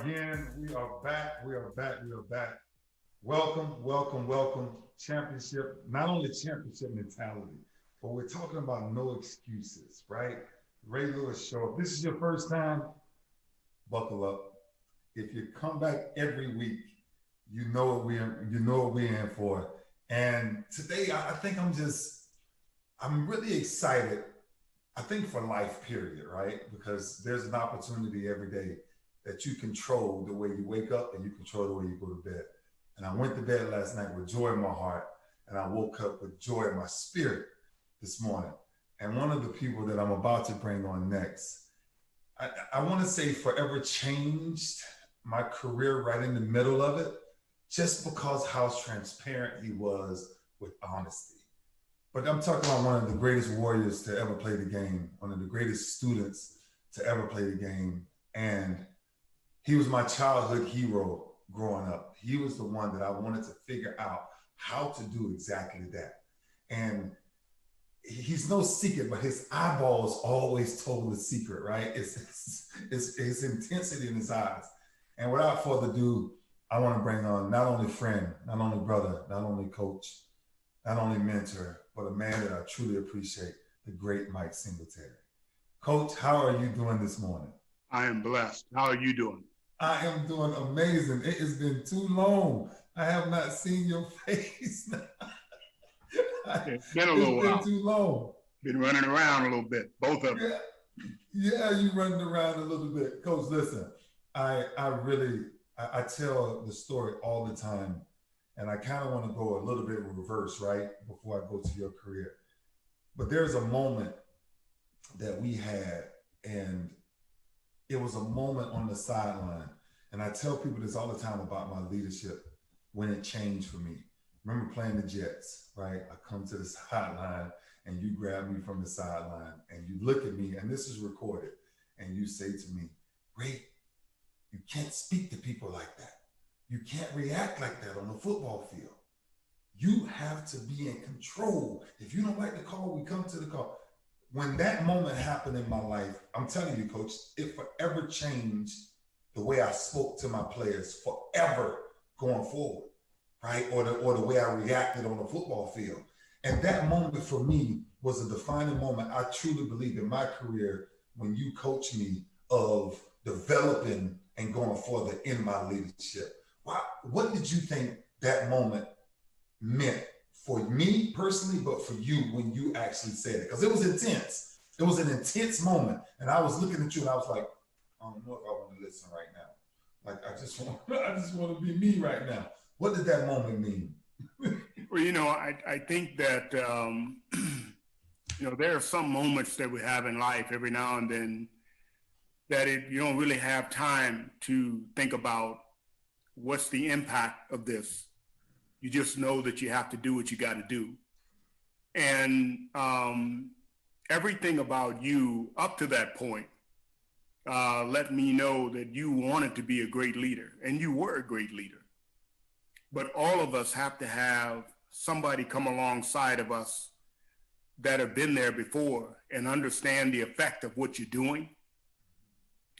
again. We are back. We are back. We are back. Welcome, welcome, welcome. Championship, not only championship mentality, but we're talking about no excuses, right? Ray Lewis Show. If this is your first time, buckle up. If you come back every week, you know what we're in for. And today, I think I'm really excited. I think for life, period, right? Because there's an opportunity every day that you control the way you wake up and you control the way you go to bed. And I went to bed last night with joy in my heart, and I woke up with joy in my spirit this morning. And one of the people that I'm about to bring on next, I want to say forever changed my career right in the middle of it, just because how transparent he was with honesty. But I'm talking about one of the greatest warriors to ever play the game, one of the greatest students to ever play the game. And he was my childhood hero growing up. He was the one that I wanted to figure out how to do exactly that. And he's no secret, but his eyeballs always told the secret, right? It's his intensity in his eyes. And without further ado, I want to bring on not only friend, not only brother, not only coach, not only mentor, but a man that I truly appreciate, the great Mike Singletary. Coach, how are you doing this morning? I am blessed. How are you doing? I am doing amazing. It has been too long. I have not seen your face. It's been a little while. It's been too long. Been running around a little bit, both of them. Yeah, you running around a little bit. Coach, listen, I tell the story all the time, and I kind of want to go a little bit in reverse, right, before I go to your career. But there's a moment that we had, and it was a moment on the sideline. And I tell people this all the time about my leadership when it changed for me. Remember playing the Jets, right? I come to the sideline and you grab me from the sideline and you look at me, and this is recorded, and you say to me, Ray, you can't speak to people like that. You can't react like that on the football field. You have to be in control. If you don't like the call, we come to the call. When that moment happened in my life, I'm telling you, Coach, it forever changed the way I spoke to my players forever going forward, right? Or the way I reacted on the football field. And that moment for me was a defining moment. I truly believe in my career when you coached me of developing and going further in my leadership. What did you think that moment meant for me personally, but for you when you actually said it? Because it was intense. It was an intense moment. And I was looking at you and I was like, I don't know if I want to listen right now. Like, I just want to be me right now. What did that moment mean? Well, I think that, there are some moments that we have in life every now and then that you don't really have time to think about what's the impact of this. You just know that you have to do what you got to do. And everything about you up to that point let me know that you wanted to be a great leader, and you were a great leader. But all of us have to have somebody come alongside of us that have been there before and understand the effect of what you're doing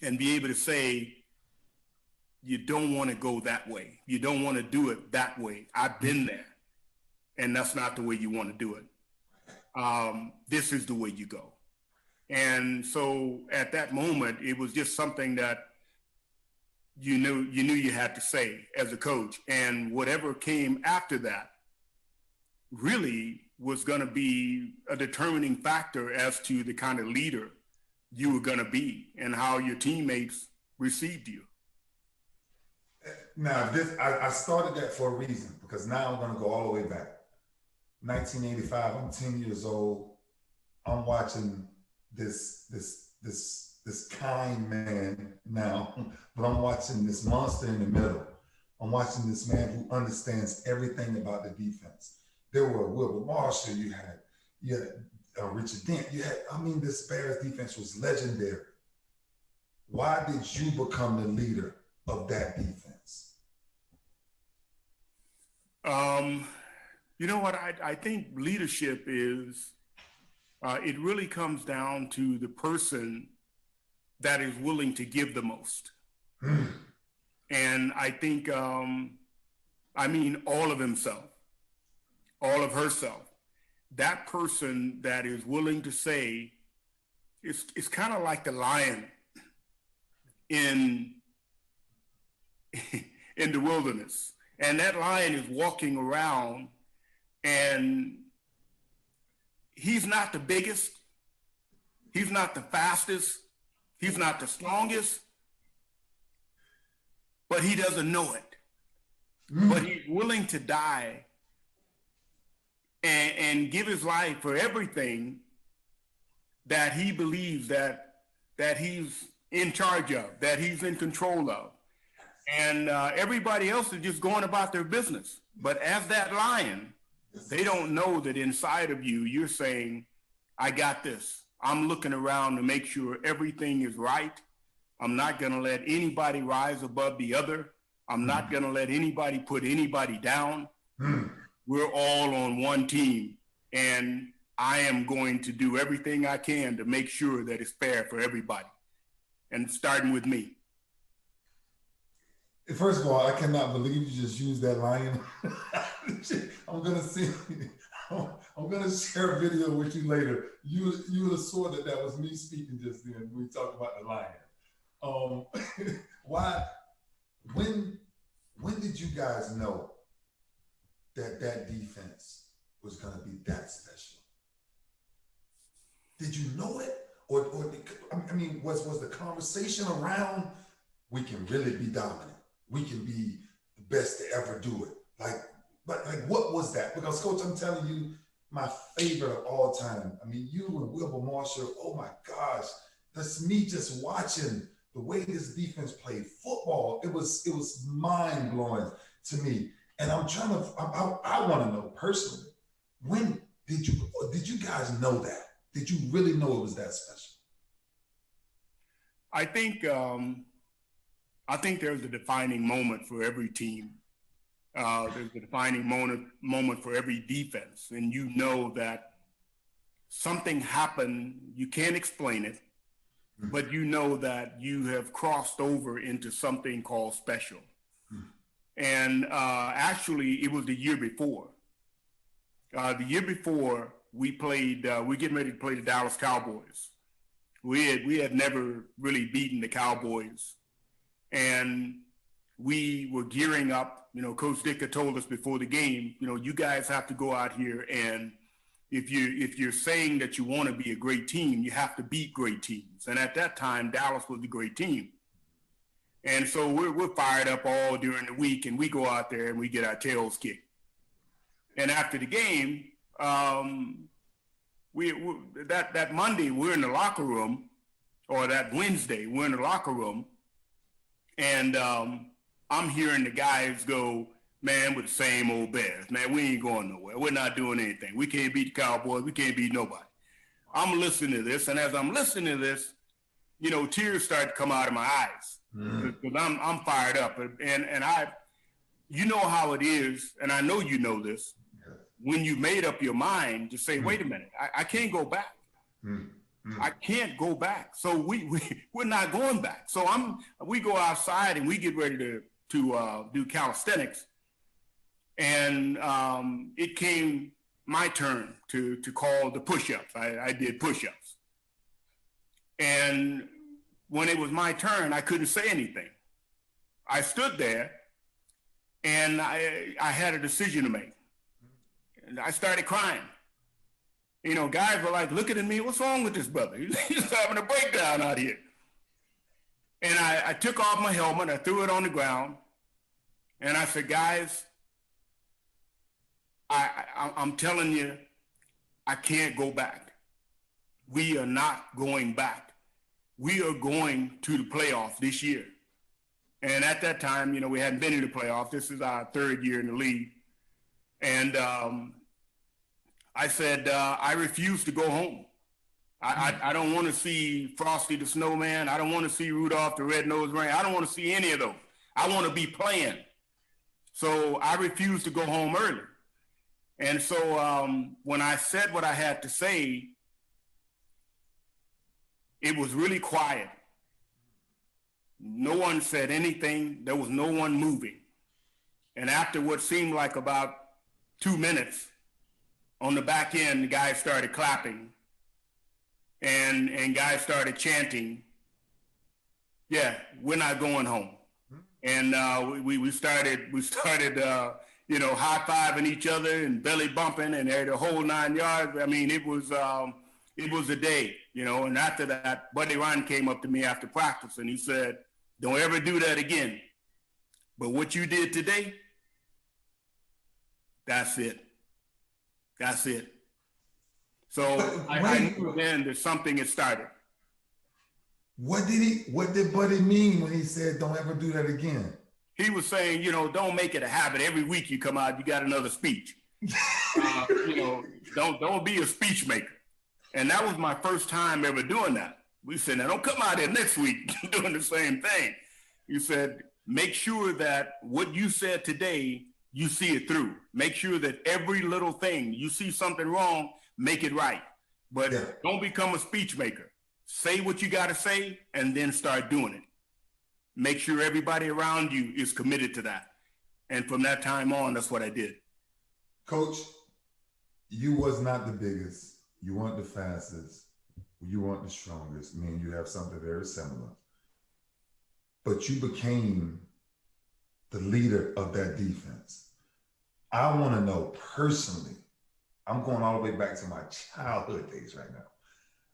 and be able to say, you don't want to go that way. You don't want to do it that way. I've been there, and that's not the way you want to do it. This is the way you go. And so at that moment, it was just something that you knew you had to say as a coach. And whatever came after that really was going to be a determining factor as to the kind of leader you were going to be and how your teammates received you. Now, I started that for a reason, because now I'm going to go all the way back. 1985, I'm 10 years old. I'm watching this kind man now, but I'm watching this monster in the middle. I'm watching this man who understands everything about the defense. There were Wilbur Marshall, you had Richard Dent, this Bears defense was legendary. Why did you become the leader of that defense? You know what? I think leadership is, it really comes down to the person that is willing to give the most. And I think, I mean, all of himself, all of herself. That person that is willing to say, it's kind of like the lion in in the wilderness. And that lion is walking around, and he's not the biggest, he's not the fastest, he's not the strongest, but he doesn't know it. But he's willing to die and give his life for everything that he believes that he's in charge of, that he's in control of. And everybody else is just going about their business. But as that lion, they don't know that inside of you, you're saying, I got this. I'm looking around to make sure everything is right. I'm not going to let anybody rise above the other. I'm not going to let anybody put anybody down. We're all on one team, and I am going to do everything I can to make sure that it's fair for everybody, and starting with me. First of all, I cannot believe you just used that lion. I'm gonna share a video with you later. You would have saw that was me speaking just then when we talked about the lion. When did you guys know that defense was gonna be that special? Did you know it, or I mean, was the conversation around we can really be dominant? We can be the best to ever do it. But what was that? Because, Coach, I'm telling you, my favorite of all time. I mean, you and Wilbur Marshall, oh my gosh, that's me just watching the way this defense played football. It was mind-blowing to me. And I want to know personally, when did you guys know that? Did you really know it was that special? I think there's a defining moment for every team. There's a defining moment for every defense. And you know that something happened, you can't explain it, but you know that you have crossed over into something called special. And actually, it was the year before. The year before, we're getting ready to play the Dallas Cowboys. We had never really beaten the Cowboys. And we were gearing up. You know, Coach Dick had told us before the game, you know, you guys have to go out here, and if you're saying that you want to be a great team, you have to beat great teams. And at that time, Dallas was a great team. And so we're fired up all during the week, and we go out there and we get our tails kicked. And after the game, that Monday we're in the locker room, or that Wednesday we're in the locker room. And I'm hearing the guys go, man, with the same old Bears. Man, we ain't going nowhere. We're not doing anything. We can't beat the Cowboys. We can't beat nobody. I'm listening to this, and as I'm listening to this, you know, tears start to come out of my eyes because I'm fired up. And you know how it is, and I know you know this, when you made up your mind to say, wait a minute, I can't go back. I can't go back. So we're not going back. So we go outside and we get ready to do calisthenics. And it came my turn to call the push-ups. I did push-ups. And when it was my turn, I couldn't say anything. I stood there and I had a decision to make. And I started crying. You know, guys were like looking at me, what's wrong with this brother? He's having a breakdown out here. And I took off my helmet, I threw it on the ground, and I said, guys, I'm telling you, I can't go back. We are not going back. We are going to the playoffs this year. And at that time, you know, we hadn't been in the playoffs. This is our third year in the league. And I said, I refuse to go home. I don't want to see Frosty the Snowman. I don't want to see Rudolph the Red-Nosed Reindeer. I don't want to see any of those. I want to be playing. So I refuse to go home early. And so when I said what I had to say, it was really quiet. No one said anything. There was no one moving. And after what seemed like about 2 minutes, on the back end, the guys started clapping, and guys started chanting, "Yeah, we're not going home." And we started high-fiving each other and belly bumping and the whole 9 yards. I mean, it was a day, And after that, Buddy Ryan came up to me after practice and he said, "Don't ever do that again. But what you did today, that's it. That's it." So I knew then that something had started. What did Buddy mean when he said, "Don't ever do that again"? He was saying, don't make it a habit. Every week you come out, you got another speech. Don't be a speech maker. And that was my first time ever doing that. We said, "Now don't come out here next week doing the same thing." You said, "Make sure that what you said today, you see it through. Make sure that every little thing, you see something wrong, make it right. But Don't become a speech maker. Say what you got to say and then start doing it. Make sure everybody around you is committed to that." And from that time on, that's what I did. Coach, you was not the biggest. You weren't the fastest. You weren't the strongest. Me and you have something very similar. But you became the leader of that defense. I want to know personally, I'm going all the way back to my childhood days right now.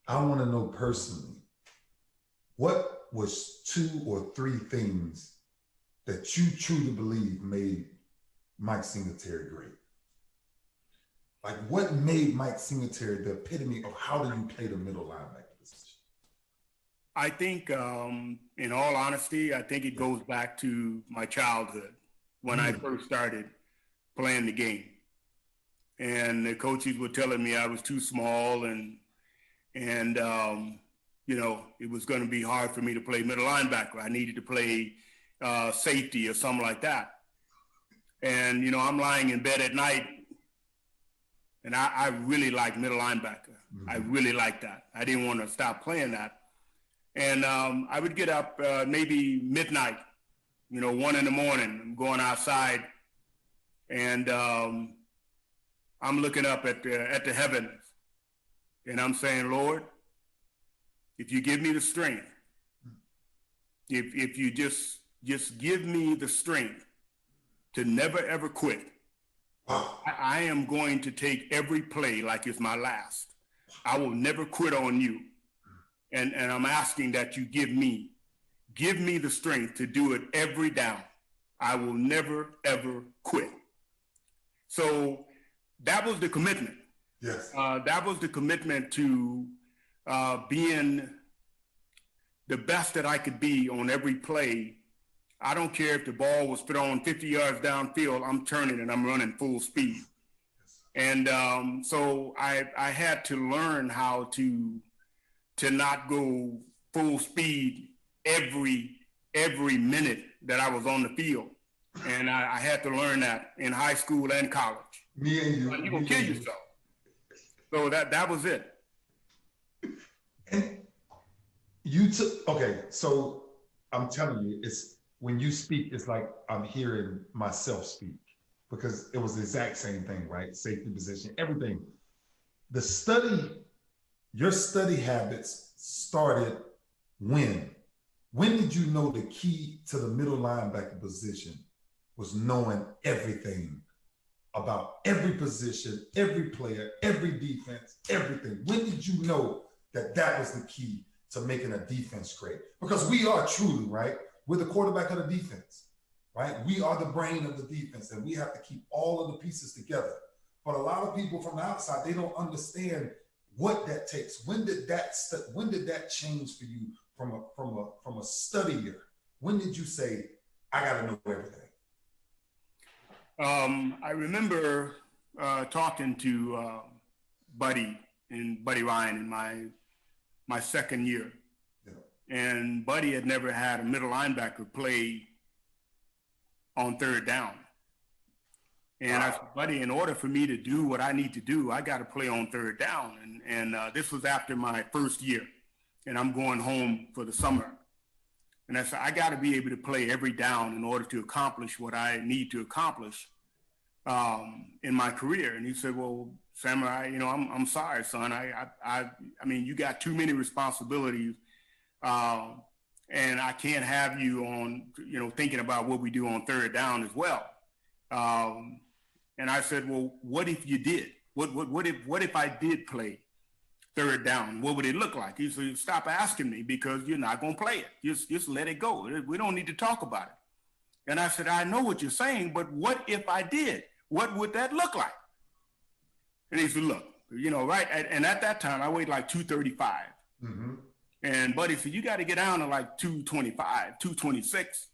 I want to know personally, what was 2 or 3 things that you truly believe made Mike Singletary great? Like, what made Mike Singletary the epitome of how do you play the middle linebacker position? I think, in all honesty, I think it goes back to my childhood when I first started playing the game. And the coaches were telling me I was too small and it was going to be hard for me to play middle linebacker. I needed to play safety or something like that. And, I'm lying in bed at night, and I really like middle linebacker. Mm-hmm. I really like that. I didn't want to stop playing that. And I would get up maybe midnight, 1 in the morning. I'm going outside, and I'm looking up at the heavens, and I'm saying, "Lord, if you give me the strength, if you just give me the strength to never, ever quit, I am going to take every play like it's my last. I will never quit on you. And I'm asking that you give me the strength to do it every down. I will never, ever quit." So that was the commitment. Yes. That was the commitment to being the best that I could be on every play. I don't care if the ball was thrown 50 yards downfield, I'm turning and I'm running full speed. And so I had to learn how to not go full speed every minute that I was on the field. And I had to learn that in high school and college. Me and you. You're going to kill yourself. So that was it. And you took, okay, so I'm telling you, it's when you speak, it's like I'm hearing myself speak, because it was the exact same thing, right? Safety position, everything. Your study habits started when? When did you know the key to the middle linebacker position was knowing everything about every position, every player, every defense, everything? When did you know that was the key to making a defense great? Because we are truly, right? We're the quarterback of the defense, right? We are the brain of the defense, and we have to keep all of the pieces together. But a lot of people from the outside, they don't understand what that takes. When did that change for you from a studier? When did you say, "I got to know everything"? I remember talking to Buddy Ryan in my second year. Yeah. And Buddy had never had a middle linebacker play on third down. And I said, "Buddy, in order for me to do what I need to do, I got to play on third down." And this was after my first year, and I'm going home for the summer. And I said, I got to be able to play every down in order to accomplish what I need to accomplish in my career. And he said, well, Samurai, I'm sorry, son. I mean, you got too many responsibilities. And I can't have you on, thinking about what we do on third down as well. And I said, well, what if you did? What if I did play third down? What would it look like? He said, stop asking me because you're not going to play it. Just let it go. We don't need to talk about it. And I said, I know what you're saying, but what if I did? What would that look like? And he said, look, right. And at that time I weighed like 235. Mm-hmm. And Buddy said, you got to get down to like 225, 226.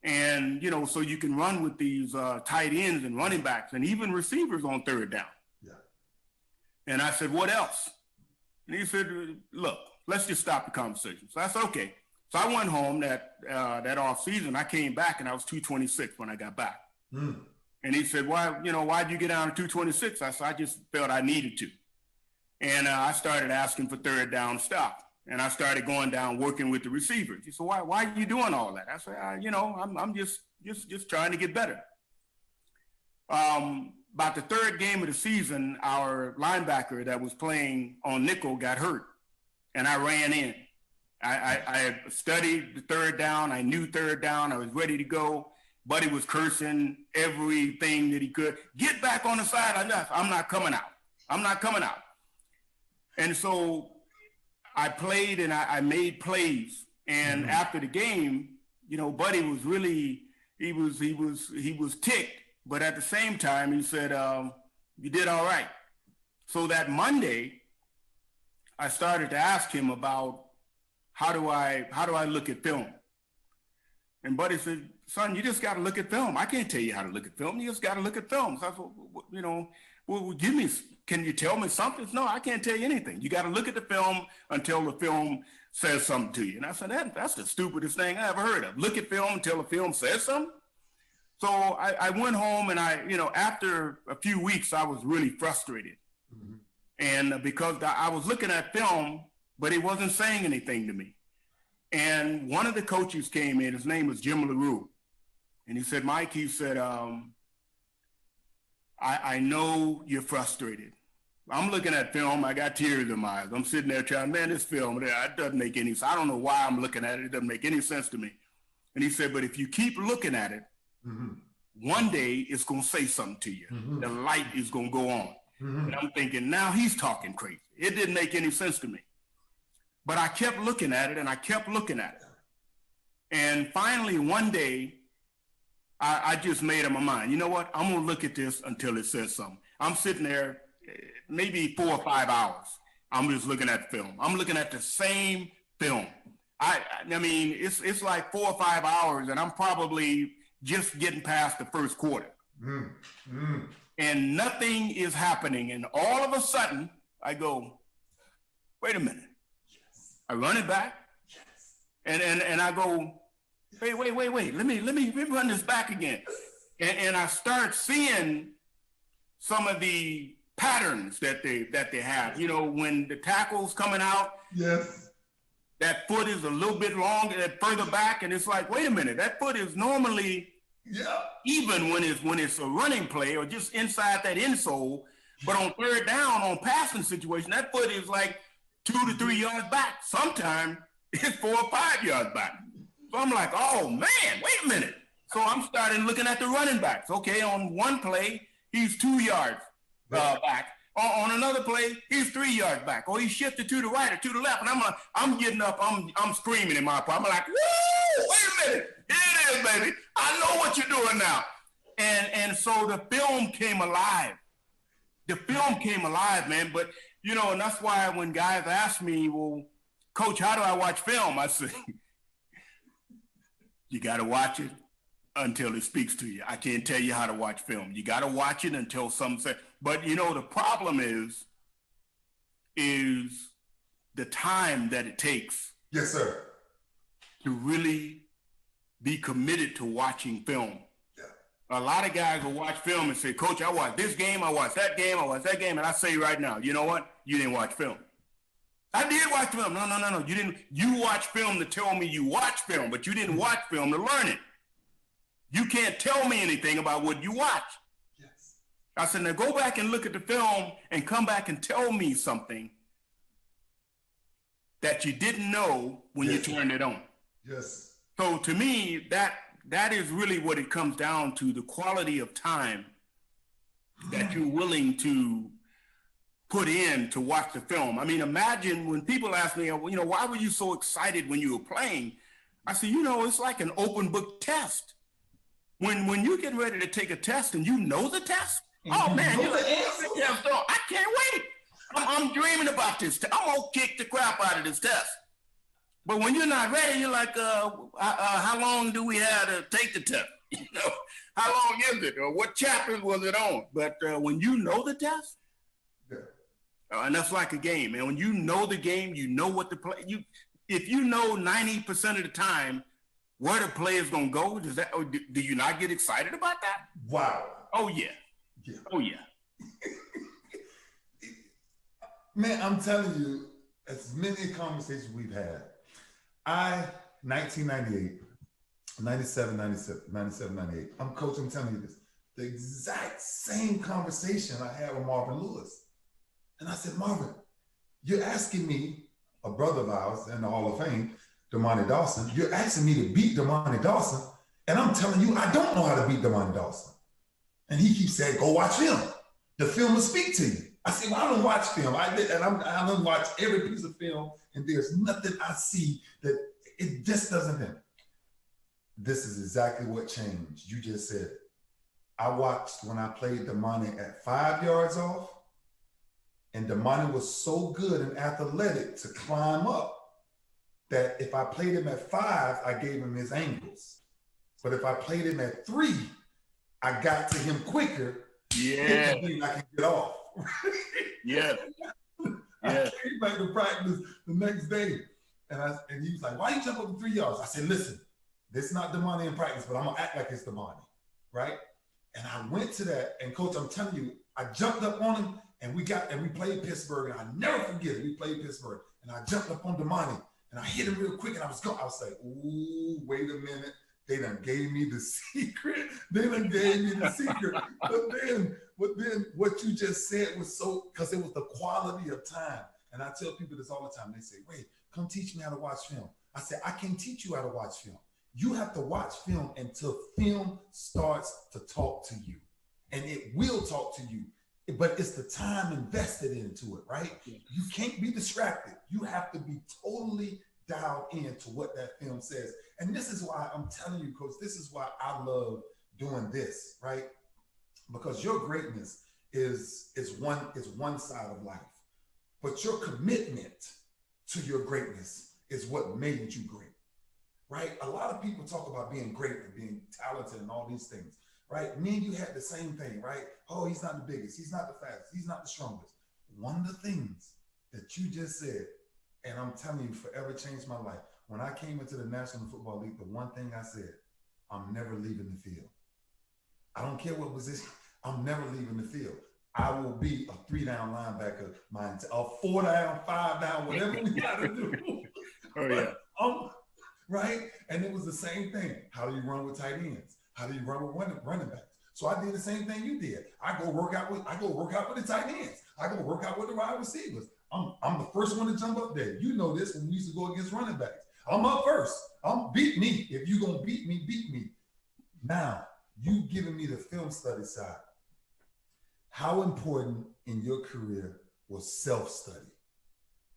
And, so you can run with these tight ends and running backs and even receivers on third down. Yeah. And I said, what else? And he said, look, let's just stop the conversation. So I said, okay. So I went home that off season. I came back and I was 226 when I got back. Mm. And he said, why'd you get down to 226? I said, I just felt I needed to. And I started asking for third down stuff. And I started going down working with the receivers. He said, why are you doing all that? I said, I'm just trying to get better. About the third game of the season, our linebacker that was playing on nickel got hurt, and I ran in. I had studied the third down. I knew third down. I was ready to go. Buddy was cursing everything that he could. Get back on the side. I'm not coming out. I'm not coming out. And so I played and I made plays. And after the game, Buddy was really, he was ticked. But at the same time, he said, you did all right. So that Monday, I started to ask him about how do I look at film? And Buddy said, son, you just got to look at film. I can't tell you how to look at film. You just got to look at film. So I said, well, can you tell me something? No, I can't tell you anything. You got to look at the film until the film says something to you. And I said, that's the stupidest thing I ever heard of. Look at film until the film says something. So I went home and after a few weeks, I was really frustrated. Mm-hmm. And because I was looking at film, but he wasn't saying anything to me. And one of the coaches came in, his name was Jim LaRue. And he said, Mike, he said, I know you're frustrated. I'm looking at film. I got tears in my eyes. I'm sitting there trying, man, this film, it doesn't make any sense. I don't know why I'm looking at it. It doesn't make any sense to me. And he said, but if you keep looking at it, mm-hmm. one day it's going to say something to you. Mm-hmm. The light is going to go on. Mm-hmm. And I'm thinking, now he's talking crazy. It didn't make any sense to me. But I kept looking at it and I kept looking at it. And finally, one day, I just made up my mind. You know what? I'm going to look at this until it says something. I'm sitting there maybe 4 or 5 hours. I'm just looking at the film. I'm looking at the same film. I mean, it's like 4 or 5 hours, and I'm probably just getting past the first quarter. And nothing is happening. And all of a sudden, I go, wait a minute. Yes. I run it back. Yes. And I go, wait. Let me run this back again. And I start seeing some of the patterns that they have. When the tackle's coming out, yes, that foot is a little bit longer, further back, and it's like, wait a minute, that foot is normally even when it's a running play or just inside that insole, but on third down, on passing situation, that foot is like 2 to 3 yards back. Sometimes it's 4 or 5 yards back. So I'm like, oh man, wait a minute. So I'm starting looking at the running backs. Okay, on one play, he's 2 yards back. On another play, he's 3 yards back. Or he shifted to the right or to the left. And I'm getting up, I'm screaming in my part. I'm like, woo, wait a minute. Here it is, baby. I know what you're doing now. And so the film came alive. The film came alive, man. But, and that's why when guys ask me, well, Coach, how do I watch film? I say, you got to watch it until it speaks to you. I can't tell you how to watch film. You got to watch it until something says. But, the problem is the time that it takes. Yes, sir. To really be committed to watching film. Yeah. A lot of guys will watch film and say, Coach, I watched this game, I watched that game, I watched that game. And I say right now, you know what? You didn't watch film. I did watch film. No. You didn't. You watch film to tell me you watch film, but you didn't watch film to learn it. You can't tell me anything about what you watch. Yes. I said, now go back and look at the film and come back and tell me something that you didn't know when you turned it on. Yes. So to me, that is really what it comes down to, the quality of time that you're willing to put in to watch the film. I mean, imagine when people ask me, why were you so excited when you were playing? I said, it's like an open book test. When you get ready to take a test and you know the test, oh man, you're like, I can't wait. I'm dreaming about this. I'm gonna kick the crap out of this test. But when you're not ready, you're like, how long do we have to take the test? How long is it? Or what chapters was it on? But when you know the test, and that's like a game, man. When you know the game, you know what to play. If you know 90% of the time where the play is gonna go, do you not get excited about that? Wow. Oh yeah. Oh yeah. Man, I'm telling you, as many conversations we've had, 1998, 97, 98, I'm telling you this, the exact same conversation I had with Marvin Lewis. And I said, Marvin, you're asking me, a brother of ours in the Hall of Fame, Damani Dawson, you're asking me to beat Damani Dawson, and I'm telling you, I don't know how to beat Damani Dawson. And he keeps saying, go watch film. The film will speak to you. I said, well, I don't watch film. I don't watch every piece of film, and there's nothing I see that it just doesn't happen. This is exactly what changed. You just said it. I watched when I played Damani at 5 yards off, and Damani was so good and athletic to climb up that if I played him at 5, I gave him his angles. But if I played him at 3, I got to him quicker. Yeah. I can get off. Yeah. I came back to practice the next day, and he was like, why you jump up to 3 yards? I said, listen, this is not Damani in practice, but I'm gonna act like it's Damani, right? And I went to that, and coach, I'm telling you, I jumped up on him, and we played Pittsburgh, and I never forget it. We played Pittsburgh, and I jumped up on Damani, and I hit him real quick, and I was like, ooh, wait a minute. They done gave me the secret. But then what you just said was because it was the quality of time. And I tell people this all the time. They say, wait, come teach me how to watch film. I said, I can't teach you how to watch film. You have to watch film until film starts to talk to you. And it will talk to you. But it's the time invested into it, right? Yeah. You can't be distracted. You have to be totally dialed into what that film says. And this is why I'm telling you, coach, this is why I love doing this, right? Because your greatness is one side of life, but your commitment to your greatness is what made you great, right? A lot of people talk about being great and being talented and all these things, right? Me and you had the same thing, right? Oh, he's not the biggest, he's not the fastest, he's not the strongest. One of the things that you just said, and I'm telling you, forever changed my life. When I came into the National Football League, the one thing I said, I'm never leaving the field. I don't care what position, I'm never leaving the field. I will be a 3-down linebacker, a 4-down, 5-down, whatever we got to do. Oh, yeah. Right? And it was the same thing. How do you run with tight ends? How do you run with running backs? So I did the same thing you did. I go work out with the tight ends. I go work out with the wide receivers. I'm the first one to jump up there. You know this when we used to go against running backs. I'm up first. Beat me. If you're going to beat me, beat me. Now, you giving me the film study side. How important in your career was self-study?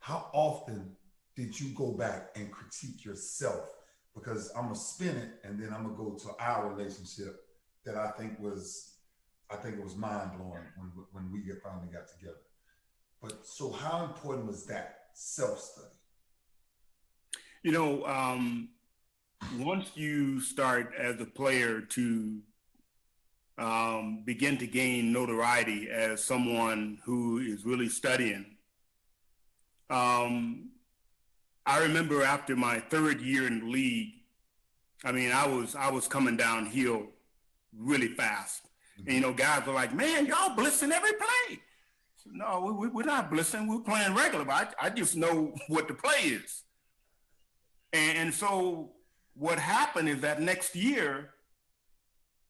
How often did you go back and critique yourself? Because I'm going to spin it, and then I'm going to go to our relationship that I think it was mind-blowing when we finally got together. But so how important was that self-study? Once you start as a player to begin to gain notoriety as someone who is really studying, I remember after my 3rd year in the league, I was coming downhill really fast. Mm-hmm. And, guys were like, man, y'all blitzing every play. No, we're not blissing. We're playing regular, but I just know what the play is. And so what happened is that next year,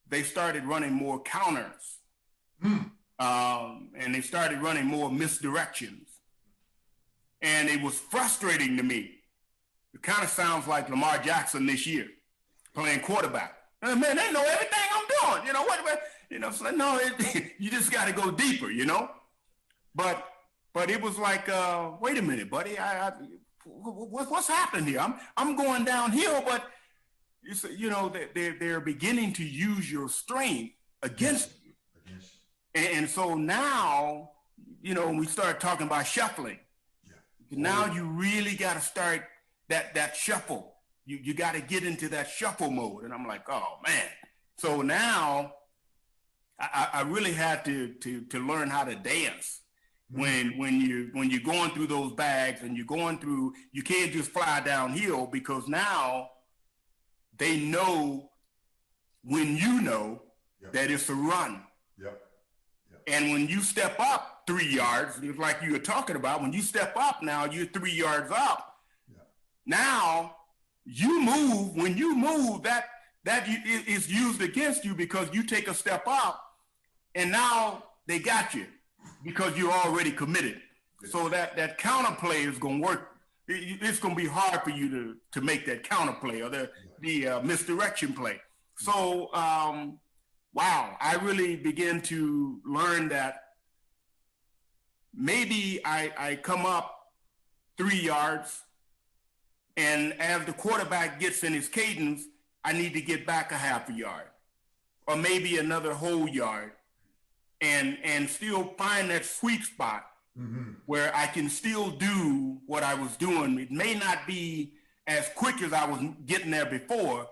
they started running more counters. And they started running more misdirections. And it was frustrating to me. It kind of sounds like Lamar Jackson this year, playing quarterback. Man, they know everything I'm doing. You know what? You know, so no, you just got to go deeper. You know, but it was like, wait a minute, buddy. What's happening here? I'm going downhill, but you know, they're beginning to use your strength against you. And so now, you know, when we start talking about shuffling, now you really got to start that shuffle. You got to get into that shuffle mode. And I'm like, oh man. So now I really had to learn how to dance when you're going through those bags and you're going through, you can't just fly downhill, because now they know when you know that it's a run. And when you step up 3 yards, like you were talking about, when you step up now, you're 3 yards up. Now you move. When you move, that is used against you because you take a step up, and now they got you because you're already committed. So that counter play is going to work. It's going to be hard for you to make that counter play or the misdirection play. So, wow, I really began to learn that maybe I come up 3 yards, and as the quarterback gets in his cadence, I need to get back a half a yard or maybe another whole yard, and still find that sweet spot where I can still do what I was doing. It may not be as quick as I was getting there before,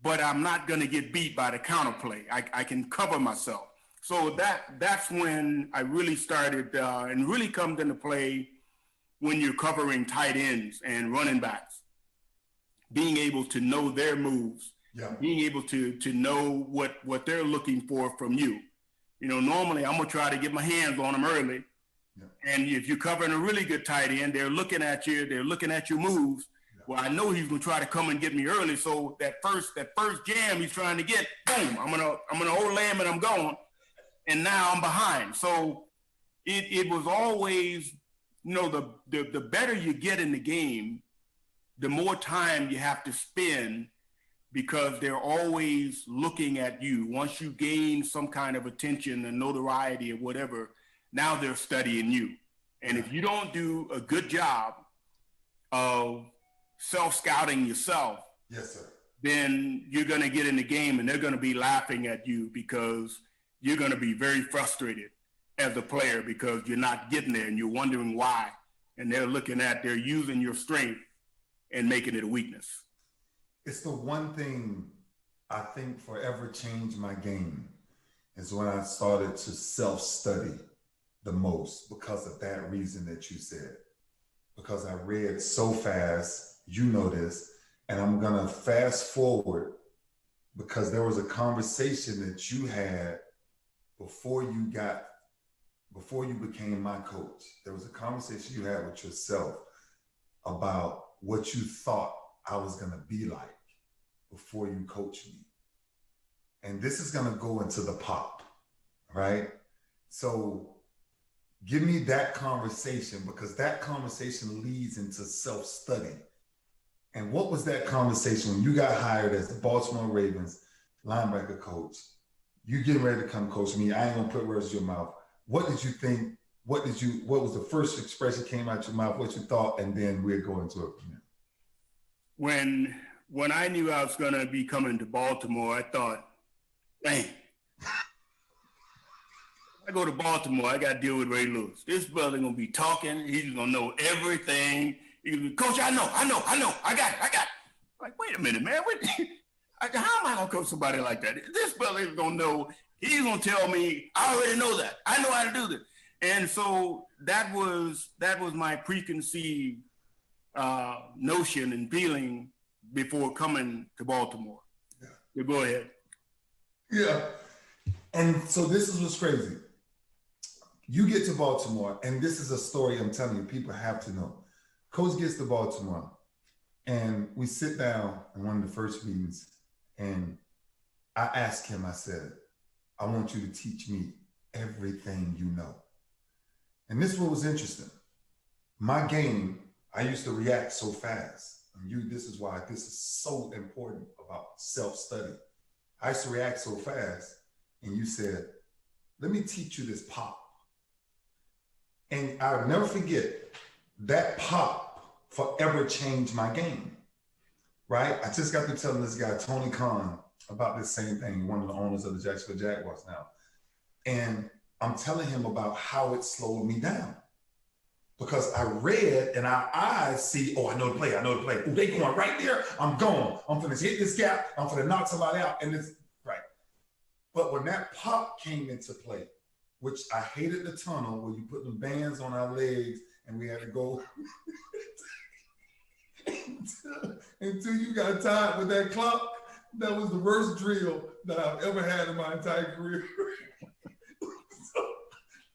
but I'm not going to get beat by the counterplay. I can cover myself. So that's when I really started and really comes into play when you're covering tight ends and running backs, being able to know their moves, being able to know what they're looking for from you. You know, normally I'm going to try to get my hands on them early. And if you're covering a really good tight end, they're looking at you, they're looking at your moves. Well, I know he's gonna try to come and get me early. So that first jam he's trying to get, boom, I'm gonna overlay him and I'm going. And now I'm behind. So it was always, you know, the better you get in the game, the more time you have to spend, because they're always looking at you. Once you gain some kind of attention and notoriety or whatever, now they're studying you. And if you don't do a good job of self-scouting yourself, then you're going to get in the game and they're going to be laughing at you, because you're going to be very frustrated as a player because you're not getting there and you're wondering why. And they're using your strength and making it a weakness. It's the one thing I think forever changed my game is when I started to self-study the most, because of that reason that you said. Because I read so fast, you know this, and I'm gonna fast forward because there was a conversation that you had before you became my coach. There was a conversation you had with yourself about what you thought I was gonna be like before you coached me. And this is gonna go into the pop, right? So give me that conversation, because that conversation leads into self-study. And what was that conversation when you got hired as the Baltimore Ravens linebacker coach? You getting ready to come coach me. I ain't gonna put words in your mouth. What did you think? What was the first expression came out your mouth? What you thought? And then we'll go into it from there. When I knew I was gonna be coming to Baltimore, I thought, dang, I go to Baltimore, I got to deal with Ray Lewis. This brother gonna be talking. He's gonna know everything. He's gonna be, Coach, I know. I got it. Like, wait a minute, man. How am I gonna coach somebody like that? This brother is gonna know. He's gonna tell me, I already know that. I know how to do this. And so that was my preconceived notion and feeling before coming to Baltimore. Yeah. Go ahead. Yeah. And so this is what's crazy. you get to Baltimore, and this is a story I'm telling you, people have to know. Coach gets to Baltimore, and we sit down in one of the first meetings, and I asked him, I said, I want you to teach me everything you know. And this is what was interesting. My game, I used to react so fast. And this is why this is so important about self-study. I used to react so fast, and you said, let me teach you this pop. And I'll never forget, that pop forever changed my game, right? I just got to telling this guy, Tony Khan, about this same thing, one of the owners of the Jacksonville Jaguars now. And I'm telling him about how it slowed me down. Because I read and our eyes see, oh, I know the play. Oh, they going right there. I'm going. I'm going to hit this gap. I'm going to knock somebody out. And it's right. But when that pop came into play, which I hated the tunnel where you put the bands on our legs and we had to go until you got tired with that clock. That was the worst drill that I've ever had in my entire career.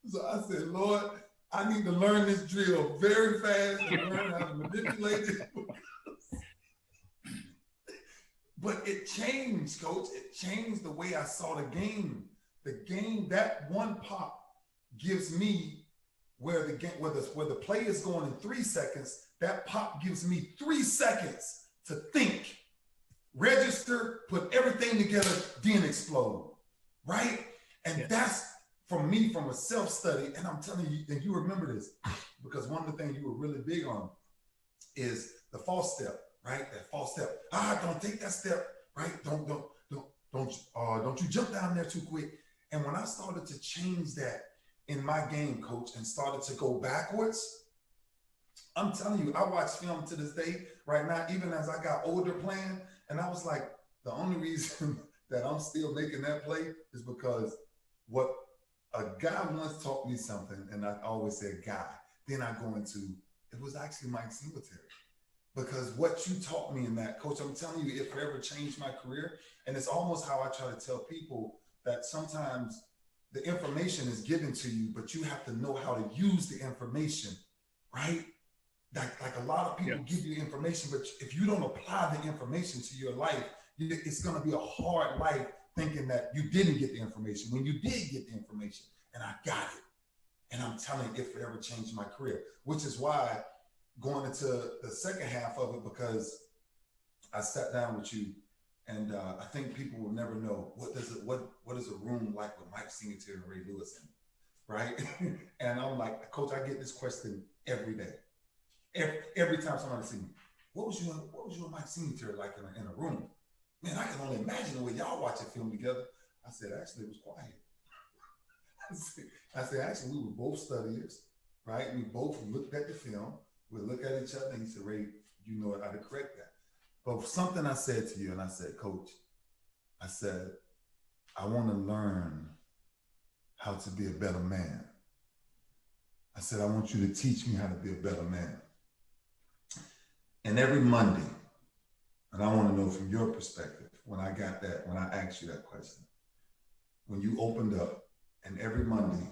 So I said, Lord, I need to learn this drill very fast and learn how to manipulate it. But it changed, Coach. It changed the way I saw the game. The game, that one pop gives me where the play is going in 3 seconds, that pop gives me 3 seconds to think, register, put everything together, then explode, right? And that's, from me, from a self-study, and I'm telling you, and you remember this, because one of the things you were really big on is the false step, right? That false step. Don't take that step, right? Don't you jump down there too quick. And when I started to change that in my game, Coach, and started to go backwards, I'm telling you, I watch film to this day right now, even as I got older playing, and I was like, the only reason that I'm still making that play is because what a guy once taught me something, and I always say guy. Then I go into, it was actually Mike Singletary. Because what you taught me in that, Coach, I'm telling you, it forever changed my career. And it's almost how I try to tell people that sometimes the information is given to you, but you have to know how to use the information, right? Like a lot of people give you information, but if you don't apply the information to your life, it's going to be a hard life thinking that you didn't get the information when you did get the information. And I got it. And I'm telling you, it forever changed my career, which is why going into the second half of it, because I sat down with you, and I think people will never know what is a room like with Mike Singletary and Ray Lewis in it, right? And I'm like, Coach, I get this question every day. Every time somebody sees me, what was you and Mike Singletary like in a room? Man, I can only imagine the way y'all watch a film together. I said, actually, it was quiet. I said, actually, we were both studiers, right? We both looked at the film. We look at each other, and he said, Ray, you know how to correct that. But something I said to you, and I said, Coach, I said, I want to learn how to be a better man. I said, I want you to teach me how to be a better man. And every Monday, and I want to know from your perspective, when I asked you that question, when you opened up, and every Monday,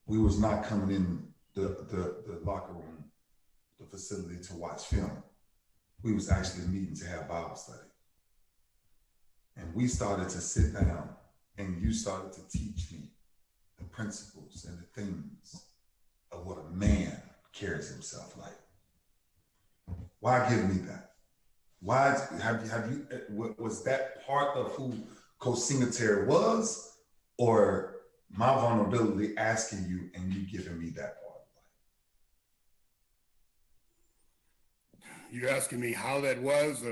we was not coming in the locker room, the facility to watch film. We was actually meeting to have Bible study. And we started to sit down, and you started to teach me the principles and the things of what a man carries himself like. Why give me that? Why was that part of who Coach Singletary was, or my vulnerability asking you and you giving me that part of life? You're asking me how that was?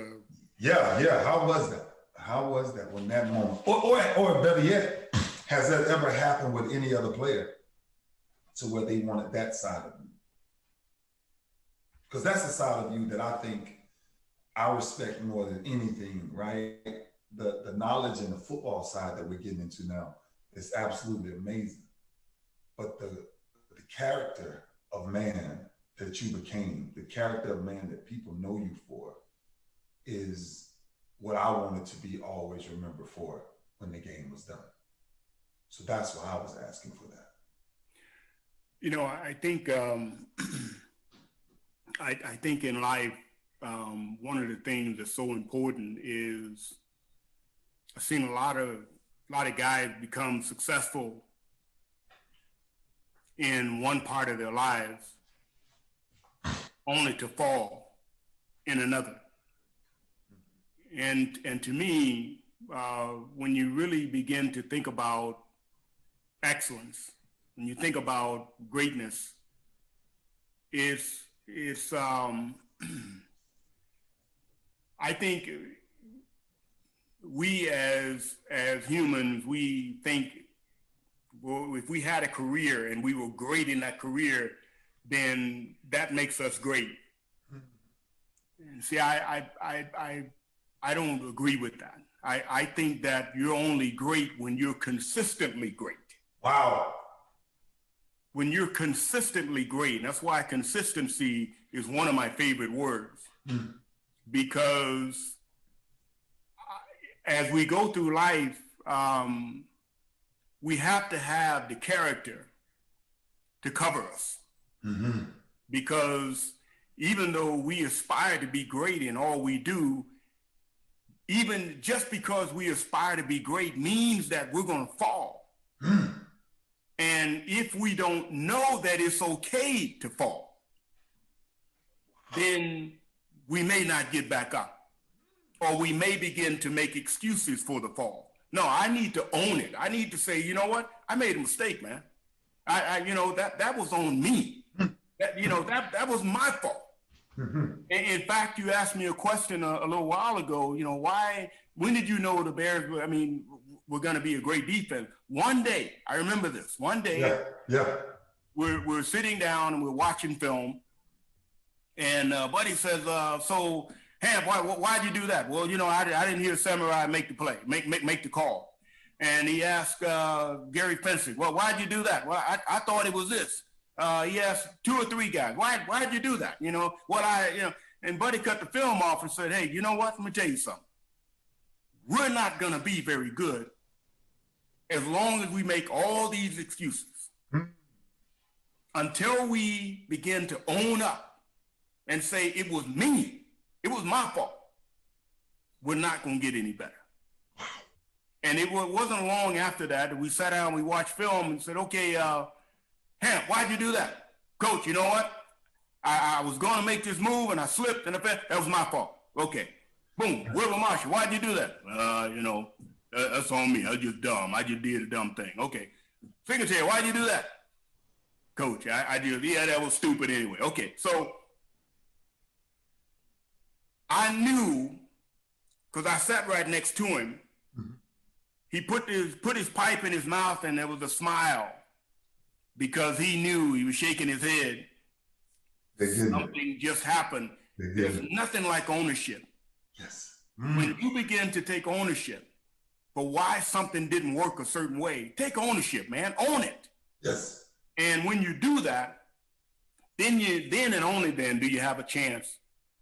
Yeah. How was that? How was that when that moment, or better yet, has that ever happened with any other player to where they wanted that side of you? Because that's the side of you that I think I respect more than anything, right? The knowledge and the football side that we're getting into now is absolutely amazing. But the character of man that you became, the character of man that people know you for, is what I wanted to be always remembered for when the game was done. So that's why I was asking for that. I think I think in life, one of the things that's so important is I've seen a lot of guys become successful in one part of their lives only to fall in another. And to me, when you really begin to think about excellence, when you think about greatness, it's I think we as humans, we think, well, if we had a career and we were great in that career, then that makes us great. And see, I don't agree with that. I think that you're only great when you're consistently great. Wow. When you're consistently great, and that's why consistency is one of my favorite words, because as we go through life, we have to have the character to cover us. Because even though we aspire to be great in all we do, even just because we aspire to be great means that we're going to fall. And if we don't know that it's okay to fall, then we may not get back up, or we may begin to make excuses for the fall. No, I need to own it. I need to say, you know what? I made a mistake, man. That was on me. That was my fault. In fact, you asked me a question a little while ago, when did you know the Bears were going to be a great defense? One day, I remember this, one day, we're sitting down and we're watching film, and Buddy says, so, Ham, why'd you do that? Well, I didn't hear Samurai make the play, make the call. And he asked Gary Fensick, well, why'd you do that? Well, I thought it was this. He asked 2 or 3 guys, why'd you do that? And Buddy cut the film off and said, hey, you know what? Let me tell you something. We're not going to be very good as long as we make all these excuses. Until we begin to own up and say, it was me, it was my fault, we're not going to get any better. And it wasn't long after that we sat down, we watched film and said, okay, Hamp, why'd you do that? Coach, you know what? I was going to make this move and I slipped and that was my fault. Okay. Boom. Wilbur Marshall, why'd you do that? That's on me. I was just dumb. I just did a dumb thing. Okay. Singletary, why'd you do that? Coach, that was stupid anyway. Okay. So I knew, because I sat right next to him, he put his pipe in his mouth and there was a smile because he knew, he was shaking his head. Something just happened. There's nothing like ownership. Yes. When you begin to take ownership for why something didn't work a certain way, take ownership, man. Own it. Yes. And when you do that, then and only then do you have a chance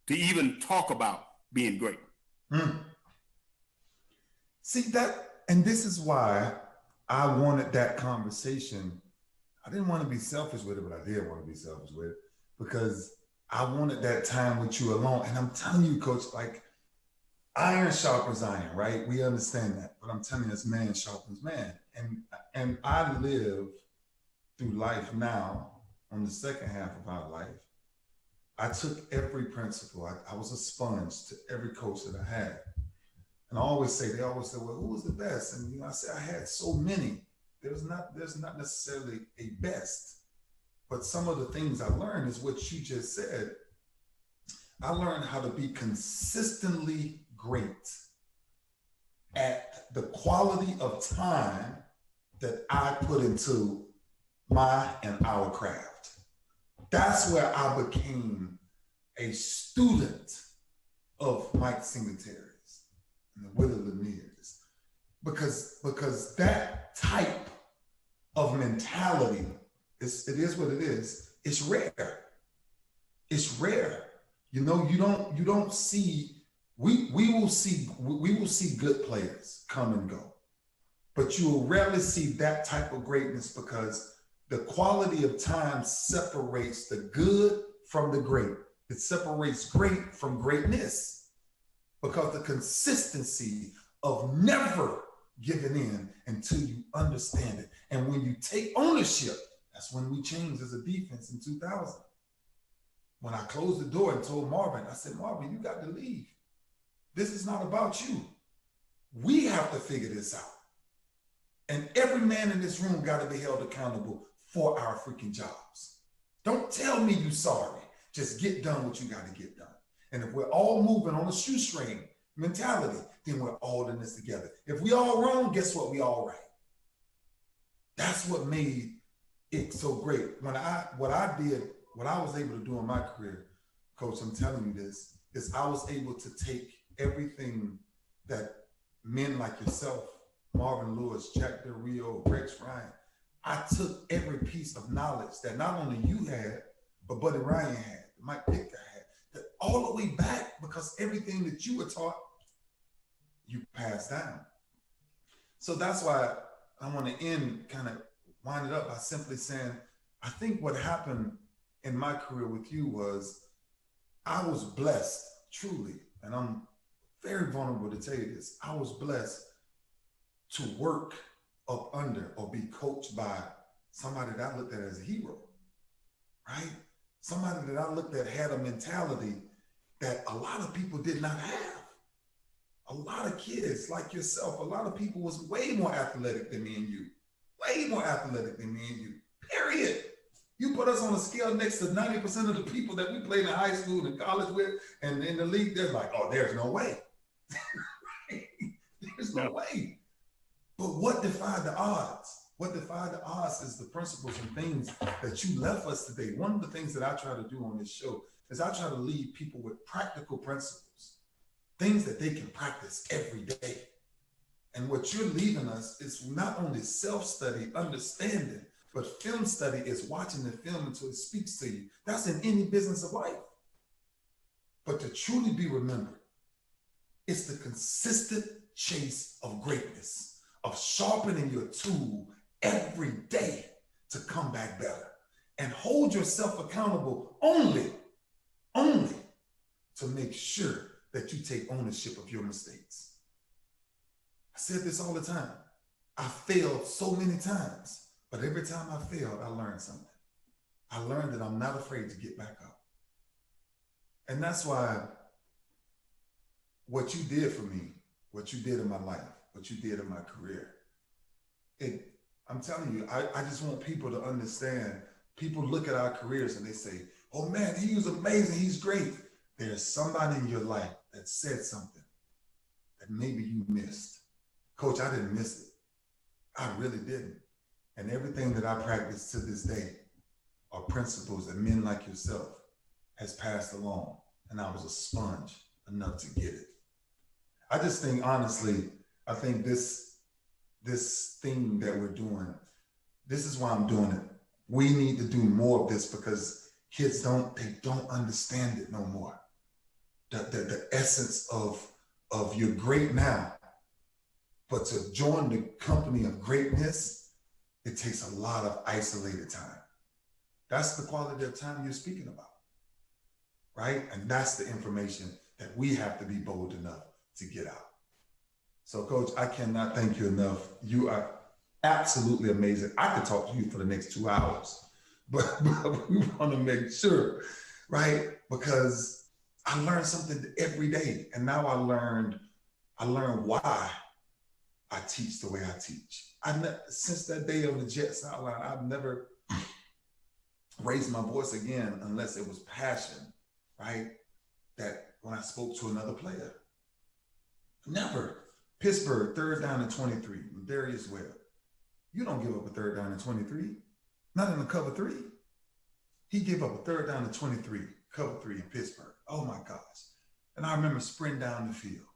to even talk about being great. See that, and this is why I wanted that conversation. I didn't want to be selfish with it, but I did want to be selfish with it because I wanted that time with you alone. And I'm telling you, Coach, like iron sharpens iron, right? We understand that, but I'm telling you, it's man sharpens man. And I live through life now on the second half of our life. I took every principle. I was a sponge to every coach that I had. And they always say, well, who was the best? And I said, I had so many. There's not necessarily a best, but some of the things I learned is what you just said. I learned how to be consistently great at the quality of time that I put into my and our craft. That's where I became a student of Mike Singletary's and the Willie Lanier's, because that type of mentality it is what it is. It's rare. It's rare. You don't see. We will see good players come and go, but you will rarely see that type of greatness because The quality of time separates the good from the great. It separates great from greatness because the consistency of never giving in until you understand it. And when you take ownership, that's when we changed as a defense in 2000. When I closed the door and told Marvin, I said, Marvin, you got to leave. This is not about you. We have to figure this out. And every man in this room got to be held accountable for our freaking jobs. Don't tell me you sorry. Just get done what you got to get done. And if we're all moving on a shoestring mentality, then we're all in this together. If we all wrong, guess what? We all right. That's what made it so great. What I was able to do in my career, Coach, I'm telling you this, is I was able to take everything that men like yourself, Marvin Lewis, Jack Del Rio, Rex Ryan, I took every piece of knowledge that not only you had, but Buddy Ryan had, Mike Ditka had, that all the way back, because everything that you were taught, you passed down. So that's why I want to wind it up by simply saying, I think what happened in my career with you was I was blessed, truly, and I'm very vulnerable to tell you this, I was blessed to work up under or be coached by somebody that I looked at as a hero, right? Somebody that I looked at had a mentality that a lot of people did not have. A lot of kids like yourself, a lot of people was way more athletic than me and you, way more athletic than me and you, period. You put us on a scale next to 90% of the people that we played in high school and college with and in the league, they're like, oh, there's no way. There's no way. But what defied the odds? What defied the odds is the principles and things that you left us today. One of the things that I try to do on this show is I try to lead people with practical principles, things that they can practice every day. And what you're leaving us is not only self-study, understanding, but film study is watching the film until it speaks to you. That's in any business of life. But to truly be remembered, it's the consistent chase of greatness, of sharpening your tool every day to come back better. And hold yourself accountable only to make sure that you take ownership of your mistakes. I said this all the time. I failed so many times, but every time I failed, I learned something. I learned that I'm not afraid to get back up. And that's why what you did for me, what you did in my life, what you did in my career, I'm telling you, I just want people to understand. People look at our careers and they say, oh man, he was amazing, he's great. There's somebody in your life that said something that maybe you missed. Coach, I didn't miss it. I really didn't. And everything that I practice to this day are principles that men like yourself has passed along. And I was a sponge enough to get it. I just think, honestly, I think this thing that we're doing, this is why I'm doing it. We need to do more of this because kids don't understand it no more. The essence of you're great now, but to join the company of greatness, it takes a lot of isolated time. That's the quality of time you're speaking about, right? And that's the information that we have to be bold enough to get out. So Coach, I cannot thank you enough. You are absolutely amazing. I could talk to you for the next 2 hours, but we want to make sure, right? Because I learn something every day. And now I learned why I teach the way I teach. Since that day on the Jet sideline, I've never raised my voice again unless it was passion, right? That when I spoke to another player. Never. Pittsburgh, 3rd down and 23, Darius Webb. You don't give up a 3rd down and 23, not in the cover 3. He gave up a 3rd down and 23, cover 3 in Pittsburgh. Oh my gosh. And I remember sprinting down the field.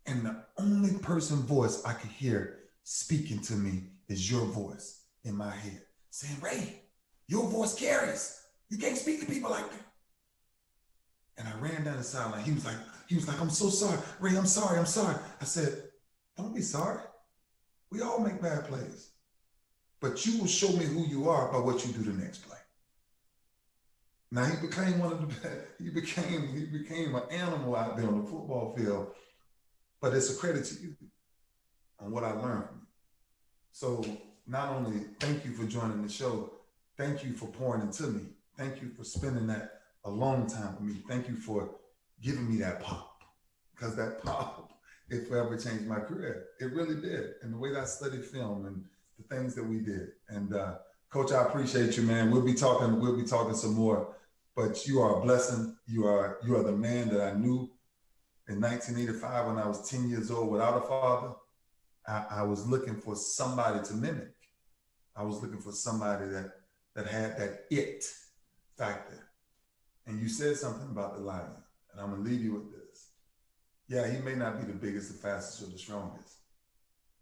And the only person voice I could hear speaking to me is your voice in my head, saying, Ray, your voice carries. You can't speak to people like that. And I ran down the sideline. He was like, I'm so sorry. Ray, I'm sorry. I said, don't be sorry. We all make bad plays. but you will show me who you are by what you do the next play. Now he became one of the best. He became an animal out there on the football field, but it's a credit to you on what I learned from you. So not only thank you for joining the show, thank you for pouring into me. Thank you for spending that a long time with me. Thank you for giving me that pop, because that pop, it forever changed my career. It really did. And the way that I studied film and the things that we did. And Coach, I appreciate you, man. We'll be talking some more. But you are a blessing. You are the man that I knew in 1985 when I was 10 years old without a father. I was looking for somebody to mimic. I was looking for somebody that had that it factor. And you said something about the lion, and I'm gonna leave you with this. Yeah, he may not be the biggest, the fastest, or the strongest,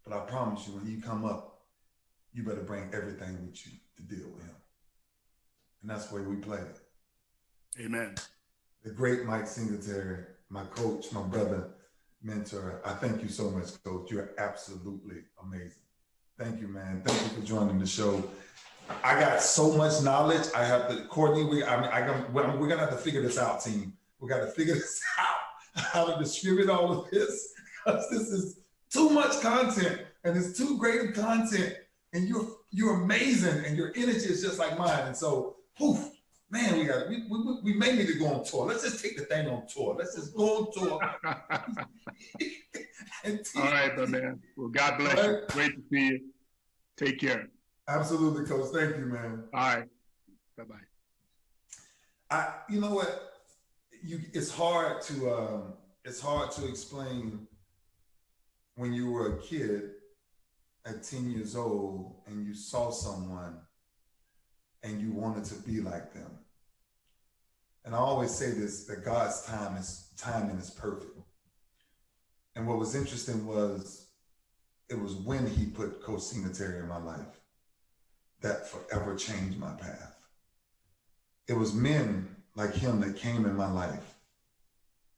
but I promise you, when you come up, you better bring everything with you to deal with him. And that's the way we play it. Amen. The great Mike Singletary, my coach, my brother, mentor. I thank you so much, Coach. You're absolutely amazing. Thank you, man. Thank you for joining the show. I got so much knowledge. I have to, Courtney. We're gonna have to figure this out, team. We got to figure this out, how to distribute all of this, because this is too much content, and it's too great of content. And you're amazing, and your energy is just like mine. And so, poof. Man, we may need to go on tour. Let's just take the thing on tour. Let's just go on tour. All right, my man. Well, God bless you. Great to see you. Take care. Absolutely, Coach. Thank you, man. All right. Bye-bye. You know what? It's hard to explain when you were a kid at 10 years old and you saw someone and you wanted to be like them. And I always say this, that God's timing is perfect. And what was interesting was, it was when he put Coach Singletary in my life that forever changed my path. It was men like him that came in my life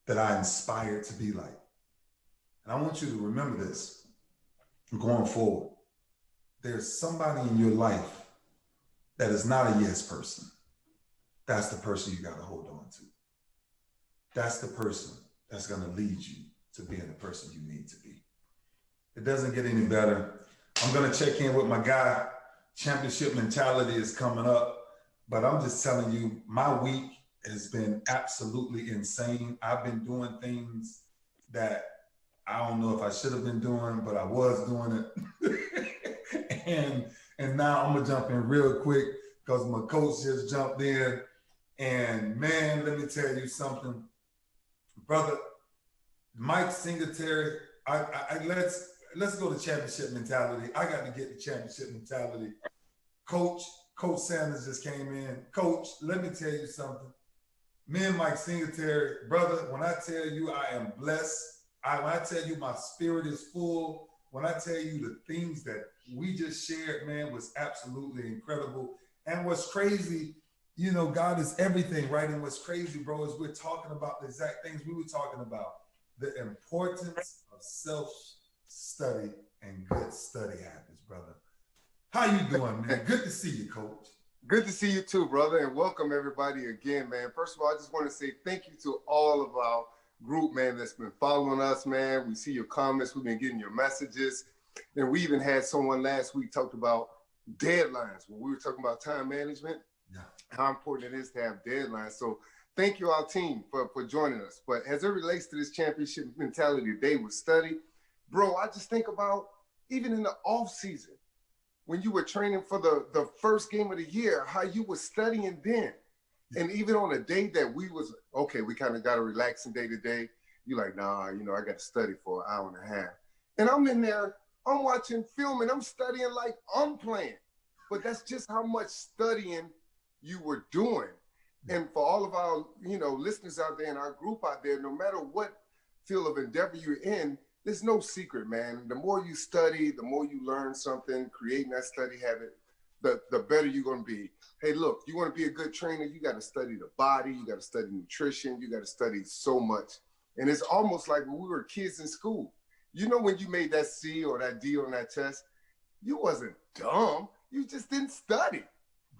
that I inspired to be like. And I want you to remember this going forward. There's somebody in your life that is not a yes person. That's the person you got to hold on to. That's the person that's going to lead you to being the person you need to be. It doesn't get any better. I'm going to check in with my guy. Championship mentality is coming up, but I'm just telling you, my week has been absolutely insane. I've been doing things that I don't know if I should have been doing, but I was doing it. and now I'm going to jump in real quick because my coach just jumped in. And man, let me tell you something, brother. Mike Singletary, let's go to championship mentality. I got to get the championship mentality. Coach Sanders just came in. Coach, let me tell you something. Me and Mike Singletary, brother, when I tell you I am blessed, when I tell you my spirit is full, when I tell you the things that we just shared, man, was absolutely incredible. And what's crazy, you know, God is everything, right? And what's crazy, bro, is we're talking about the exact things we were talking about. The importance of self-study and good study habits, brother. How you doing, man? Good to see you, Coach. Good to see you too, brother, and welcome everybody again, man. First of all, I just want to say thank you to all of our group, man, that's been following us, man. We see your comments. We've been getting your messages. And we even had someone last week talked about deadlines when we were talking about time management. Yeah. How important it is to have deadlines. So thank you, our team, for joining us. But as it relates to this championship mentality today with study, bro, I just think about even in the off season, when you were training for the first game of the year, how you were studying then. And even on a day that we was, okay, we kind of got a relaxing day today, you're like, nah, you know, I got to study for an hour and a half. And I'm in there, I'm watching film and I'm studying like I'm playing. But that's just how much studying you were doing. And for all of our, you know, listeners out there in our group out there, no matter what field of endeavor you're in, there's no secret, man. The more you study, the more you learn something, creating that study habit, the better you're going to be. Hey, look, you want to be a good trainer, you got to study the body, you got to study nutrition, you got to study so much. And it's almost like when we were kids in school. You know, when you made that C or that D on that test, you wasn't dumb. you just didn't study.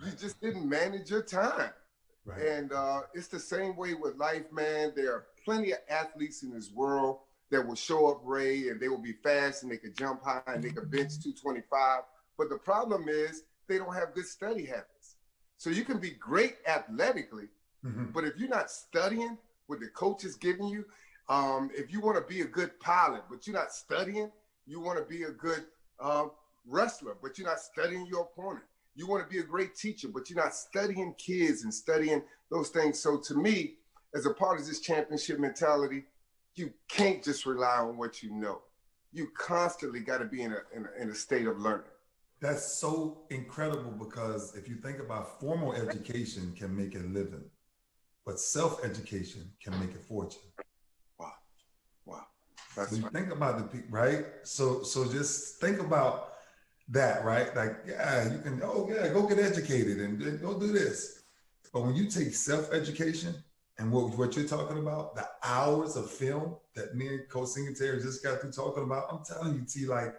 You just didn't manage your time. Right. And it's the same way with life, man. There are plenty of athletes in this world that will show up, Ray, and they will be fast and they could jump high and they could bench 225. But the problem is they don't have good study habits. So you can be great athletically, but if you're not studying what the coach is giving you, if you want to be a good pilot, but you're not studying, you want to be a good wrestler, but you're not studying your opponent. You want to be a great teacher, but you're not studying kids and studying those things. So to me, as a part of this championship mentality, you can't just rely on what you know. You constantly got to be in a state of learning. That's so incredible, because if you think about formal education can make a living, but self-education can make a fortune. Wow. That's so you right. think about the people, right? So just think about that, right? Like, yeah, you can, go get educated and go do this. But when you take self-education and what you're talking about, the hours of film that me and Coach Singletary just got through talking about, I'm telling you, T, like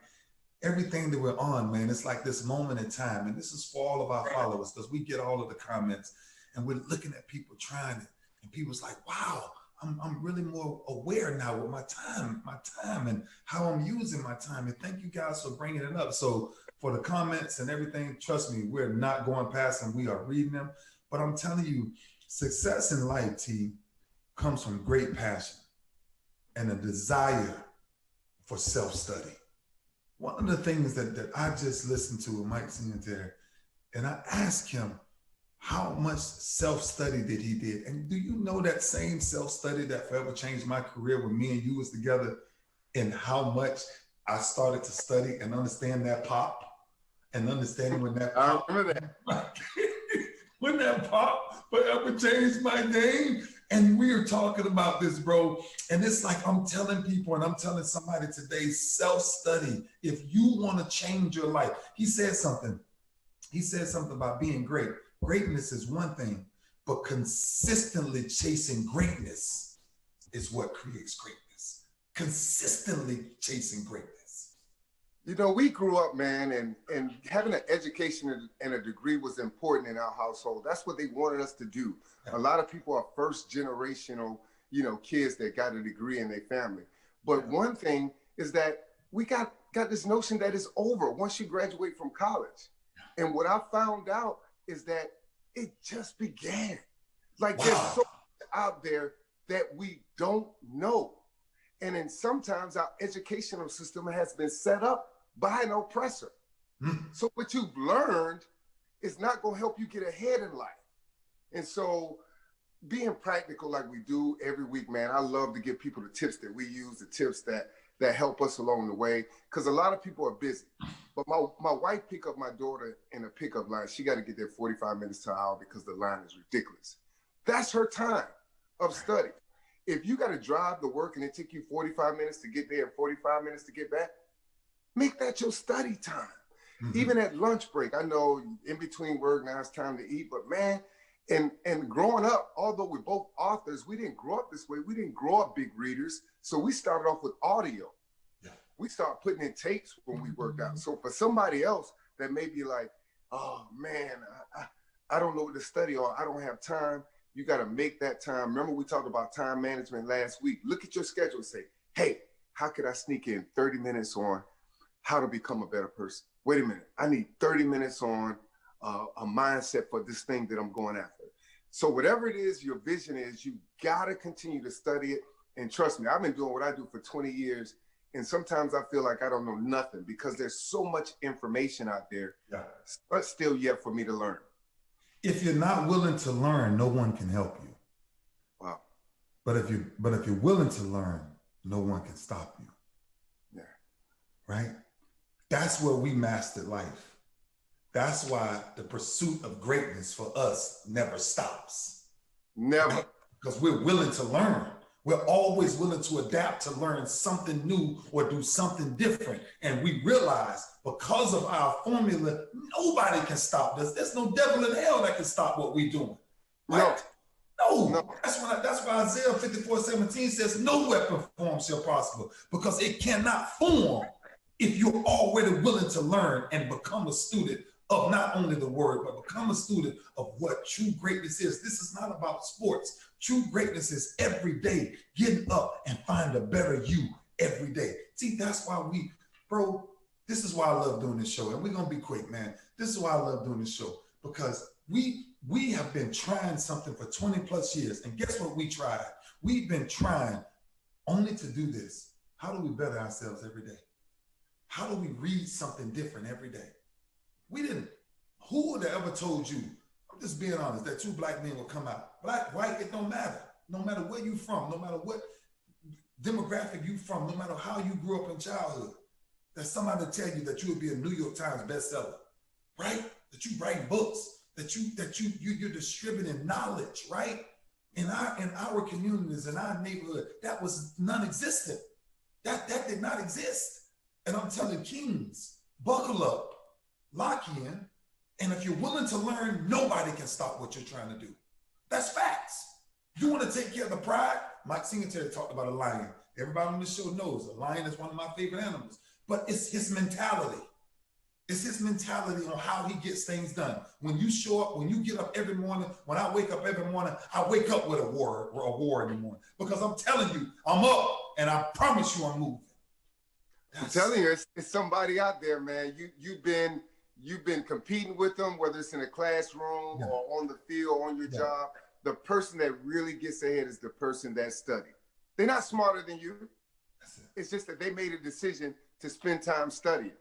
everything that we're on, man, it's like this moment in time. And this is for all of our followers, because we get all of the comments and we're looking at people trying it. And people's like, wow, I'm really more aware now with my time and how I'm using my time. And thank you guys for bringing it up. So for the comments and everything, trust me, we're not going past them. We are reading them. But I'm telling you, success in life, T, comes from great passion and a desire for self-study. One of the things that I just listened to with Mike Singletary, and I asked him how much self-study that he did. And do you know that same self-study that forever changed my career when me and you was together, and how much I started to study and understand that pop and understanding when that pop, I remember that. when that pop forever changed my game. And we are talking about this, bro. And it's like I'm telling people, and I'm telling somebody today, self-study. If you want to change your life, he said something about being great. Greatness is one thing, but consistently chasing greatness is what creates greatness. Consistently chasing greatness. You know, we grew up, man, and having an education and a degree was important in our household. That's what they wanted us to do. A lot of people are first generational, kids that got a degree in their family. But one thing is that we got this notion that it's over once you graduate from college. And what I found out is that it just began. Like there's so much out there that we don't know. And then sometimes our educational system has been set up by an oppressor. So what you've learned is not going to help you get ahead in life. And so being practical like we do every week, man, I love to give people the tips that we use, the tips that help us along the way. Because a lot of people are busy. But my wife pick up my daughter in a pickup line. She got to get there 45 minutes to an hour because the line is ridiculous. That's her time of study. If you got to drive to work and it take you 45 minutes to get there and 45 minutes to get back, make that your study time. Even at lunch break, I know in between work, now it's time to eat, but man, and growing up, although we're both authors, we didn't grow up this way. We didn't grow up big readers. So we started off with audio. We start putting in tapes when we worked out. So for somebody else that may be like, oh man, I don't know what to study or I don't have time, you got to make that time. Remember we talked about time management last week. Look at your schedule and say, hey, how could I sneak in 30 minutes on how to become a better person? Wait a minute, I need 30 minutes on a mindset for this thing that I'm going after. So whatever it is, your vision is, you got to continue to study it. And trust me, I've been doing what I do for 20 years. And sometimes I feel like I don't know nothing because there's so much information out there, but still yet for me to learn. If you're not willing to learn, no one can help you. Wow. But if you're willing to learn, no one can stop you. Yeah. Right? That's where we mastered life. That's why the pursuit of greatness for us never stops. Never. Because we're willing to learn. We're always willing to adapt to learn something new or do something different. And we realize because of our formula, nobody can stop us. There's no devil in hell that can stop what we're doing. Right? No. That's why Isaiah 54:17 says, no weapon formed shall prosper, because it cannot form if you're already willing to learn and become a student of not only the word, but become a student of what true greatness is. This is not about sports. True greatness is every day getting up and find a better you every day. See, that's why bro, this is why I love doing this show. And we're going to be quick, man. This is why I love doing this show, because we have been trying something for 20 plus years. And guess what we tried? We've been trying only to do this. How do we better ourselves every day? How do we read something different every day? We didn't. Who would have ever told you, I'm just being honest, that two black men will come out? Black, white, it don't matter. No matter where you from, no matter what demographic you from, no matter how you grew up in childhood, that somebody to tell you that you would be a New York Times bestseller, right? That you write books, that you're distributing knowledge, right? In our communities, in our neighborhood, that was non-existent. That did not exist. And I'm telling kings, buckle up, lock in, and if you're willing to learn, nobody can stop what you're trying to do. That's facts. You want to take care of the pride? Mike Singletary talked about a lion. Everybody on the show knows a lion is one of my favorite animals, but it's his mentality. It's his mentality on how he gets things done. When you show up, when you get up every morning, when I wake up every morning, I wake up with a war in the morning, because I'm telling you, I'm up, and I promise you I'm moving. I'm telling you, it's somebody out there, man. You've been competing with them, whether it's in a classroom or on the field, on your job. The person that really gets ahead is the person that studied. They're not smarter than you. It's just that they made a decision to spend time studying.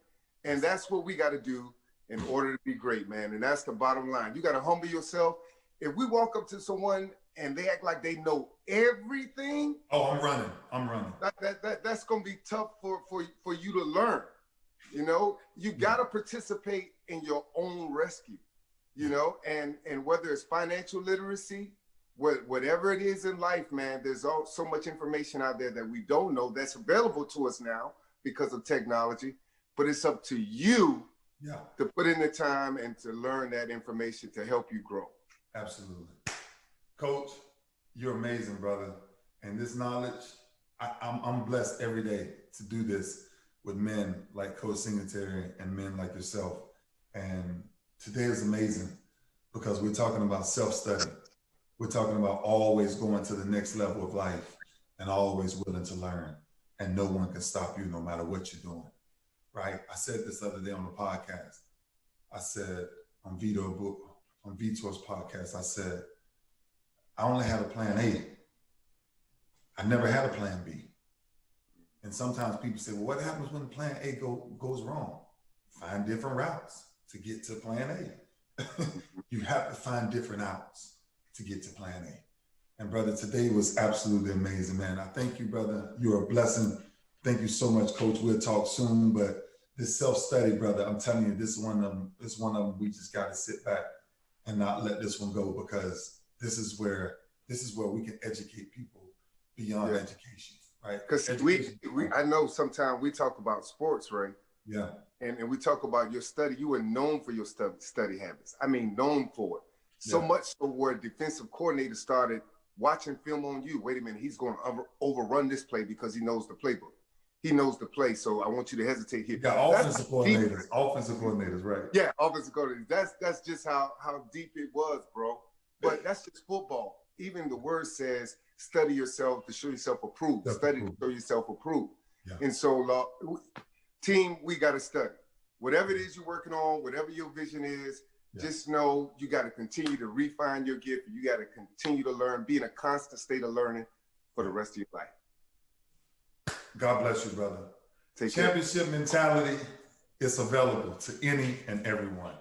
And that's what we got to do in order to be great, man. And that's the bottom line. You got to humble yourself. If we walk up to someone and they act like they know everything. Oh, I'm running. That's going to be tough for you to learn. You know, you got to participate in your own rescue, you know, and whether it's financial literacy, whatever it is in life, man, there's so much information out there that we don't know that's available to us now because of technology, but it's up to you to put in the time and to learn that information to help you grow. Absolutely. Coach, you're amazing, brother. And this knowledge, I'm blessed every day to do this with men like Coach Singletary and men like yourself. And today is amazing because we're talking about self-study. We're talking about always going to the next level of life and always willing to learn. And no one can stop you no matter what you're doing, right? I said this other day on the podcast. I said on Vitor's podcast, I said, I only had a plan A. I never had a plan B. And sometimes people say, well, what happens when plan A goes wrong? Find different routes to get to plan A. You have to find different outs to get to plan A. And brother, today was absolutely amazing, man. I thank you, brother. You're a blessing. Thank you so much, Coach. We'll talk soon, but this self-study, brother, I'm telling you, this is one of them we just got to sit back and not let this one go, because this is where we can educate people beyond education, right? Because I know sometimes we talk about sports, right? Yeah. And we talk about your study. You were known for your study habits. I mean, known for it. So much so where defensive coordinator started watching film on you. Wait a minute, he's going to overrun this play because he knows the playbook. He knows the play, so I want you to hesitate here. Yeah, offensive coordinators, right? Yeah, offensive coordinators. That's just how deep it was, bro. But that's just football. Even the word says, study yourself to show yourself approved. Study to show yourself approved. Yeah. And so, team, we got to study. Whatever it is you're working on, whatever your vision is, just know you got to continue to refine your gift. You got to continue to learn, be in a constant state of learning for the rest of your life. God bless you, brother. Championship mentality is available to any and everyone.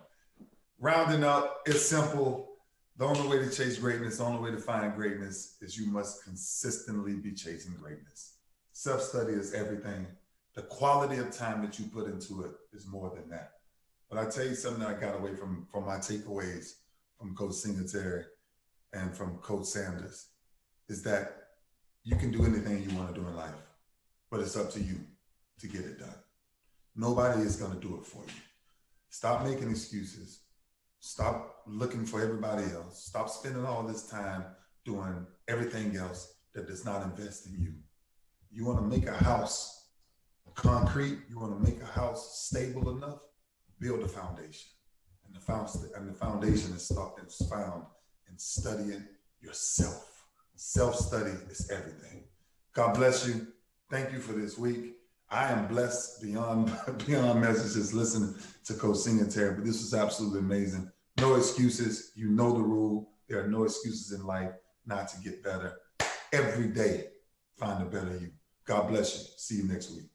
Rounding up, it's simple. The only way to chase greatness, the only way to find greatness is you must consistently be chasing greatness. Self-study is everything. The quality of time that you put into it is more than that. But I tell you something that I got away from my takeaways from Coach Singletary and from Coach Sanders is that you can do anything you want to do in life, but it's up to you to get it done. Nobody is going to do it for you. Stop making excuses. Stop looking for everybody else. Stop spending all this time doing everything else that does not invest in you. You want to make a house concrete, you want to make a house stable enough, build a foundation. And the foundation is found in studying yourself. Self-study is everything. God bless you. Thank you for this week. I am blessed beyond messages listening to Coach Singletary, but this was absolutely amazing. No excuses. You know the rule. There are no excuses in life not to get better. Every day, find a better you. God bless you. See you next week.